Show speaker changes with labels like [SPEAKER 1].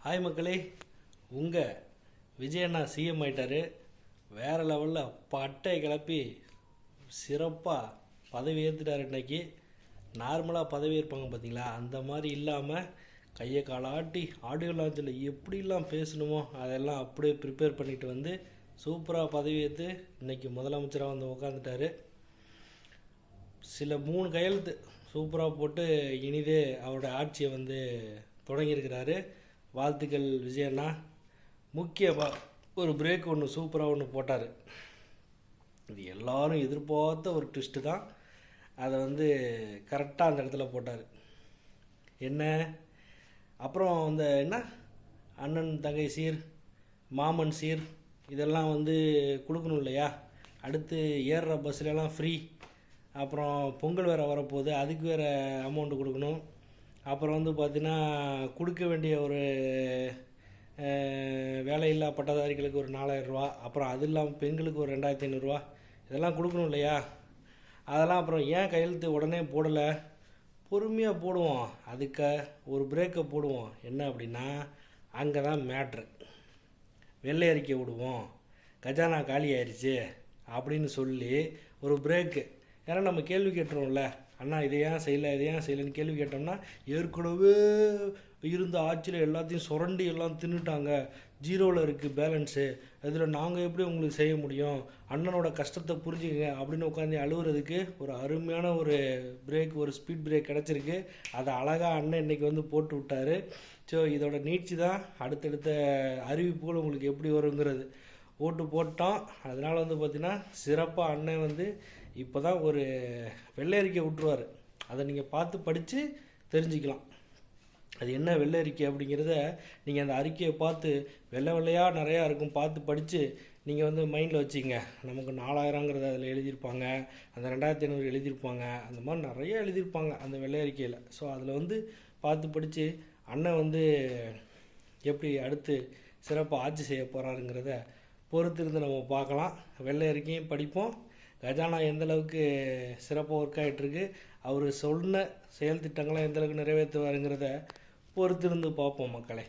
[SPEAKER 1] Hi மக்களே, உங்கள் விஜயண்ணா CM ஆயிட்டார். வேறு லெவலில் பட்டை கிளப்பி சிறப்பாக பதவி ஏற்றுட்டார். இன்றைக்கி நார்மலாக பதவி ஏற்பாங்க பார்த்தீங்களா, அந்த மாதிரி இல்லாமல் கையை காலாட்டி ஆடியோ லான்ச்சில் எப்படிலாம் பேசணுமோ அதெல்லாம் அப்படியே ப்ரிப்பேர் பண்ணிட்டு வந்து சூப்பராக பதவி ஏற்று இன்றைக்கி முதலமைச்சராக வந்து உட்காந்துட்டார். சில 3 கையெழுத்து சூப்பராக போட்டு இனிதே அவரோட ஆட்சியை வந்து தொடங்கியிருக்கிறாரு. வாழ்த்துக்கள் விஜயண்ணா. முக்கியமாக ஒரு பிரேக் ஒன்று சூப்பராக ஒன்று போட்டார். இது எல்லாரும் எதிர்பார்த்த ஒரு ட்விஸ்ட்டு தான். அதை வந்து கரெக்டாக அந்த இடத்துல போட்டார். என்ன அப்புறம் அந்த என்ன அண்ணன் தங்கை சீர், மாமன் சீர் இதெல்லாம் வந்து கொடுக்கணும் இல்லையா? அடுத்து ஏறுற பஸ்லலாம் ஃப்ரீ. அப்புறம் பொங்கல் வேறு வரப்போகுது, அதுக்கு வேறு அமௌண்ட்டு கொடுக்கணும். அப்புறம் வந்து பார்த்திங்கன்னா கொடுக்க வேண்டிய ஒரு வேலையில்லா பட்டதாரிகளுக்கு ஒரு 4000 ரூபா, அப்புறம் அது இல்லாமல் பெண்களுக்கு ஒரு 2500 ரூபா, இதெல்லாம் கொடுக்கணும் இல்லையா? அதெல்லாம் அப்புறம் ஏன் கையெழுத்து உடனே போடலை? பொறுமையாக போடுவோம். அதுக்கு ஒரு பிரேக்கை போடுவோம். என்ன அப்படின்னா, அங்கே தான் மேட்ரு. வெள்ளை அறிக்கை விடுவோம், கஜானா காலி ஆயிடுச்சு அப்படின்னு சொல்லி ஒரு பிரேக்கு. ஏன்னா நம்ம கேள்வி கேட்டுருவோம்ல, அண்ணா இதை ஏன் செய்யலைன்னு கேள்வி கேட்டோம்னா, ஏற்கனவே இருந்த ஆட்சியில் எல்லாத்தையும் சுரண்டி எல்லாம் தின்னுட்டாங்க, ஜீரோவில் இருக்குது பேலன்ஸு, அதில் நாங்கள் எப்படி உங்களுக்கு செய்ய முடியும், அண்ணனோட கஷ்டத்தை புரிஞ்சுக்கங்க அப்படின்னு உட்காந்து அழுகுறதுக்கு ஒரு அருமையான ஒரு பிரேக், ஒரு ஸ்பீட் பிரேக் கிடச்சிருக்கு. அதை அழகாக அண்ணன் இன்றைக்கி வந்து போட்டு விட்டார். ஸோ இதோட நீட்சி தான் அடுத்தடுத்த அறிவிப்புகள் உங்களுக்கு எப்படி வருங்கிறது. ஓட்டு போட்டோம். அதனால் வந்து பார்த்திங்கன்னா சிறப்பாக அண்ணன் வந்து இப்போ தான் ஒரு வெள்ளை அறிக்கை விட்டுருவார். அதை நீங்கள் பார்த்து படித்து தெரிஞ்சுக்கலாம். அது என்ன வெள்ளை அறிக்கை அப்படிங்கிறத நீங்கள் அந்த அறிக்கையை பார்த்து வெள்ளையாக நிறையா இருக்கும், பார்த்து படித்து நீங்கள் வந்து மைண்டில் வச்சுங்க. நமக்கு 4000ங்கிறத அதில் எழுதியிருப்பாங்க, அந்த 2500 எழுதியிருப்பாங்க, அந்த மாதிரி நிறைய எழுதியிருப்பாங்க அந்த வெள்ளை அறிக்கையில். ஸோ அதில் வந்து பார்த்து படித்து அண்ணன் வந்து எப்படி அடுத்து சிறப்பாக ஆட்சி செய்ய போகிறாருங்கிறத பொறுத்திருந்து நம்ம பார்க்கலாம். வெள்ளை அறிக்கையும் படிப்போம். கஜானா எந்தளவுக்கு சிறப்பாக ஒர்க் ஆகிட்டுருக்கு, அவர் சொன்ன செயல் திட்டங்களை எந்தளவுக்கு நிறைவேற்றுவாருங்கிறத பொறுத்திருந்து பார்ப்போம் மக்களே.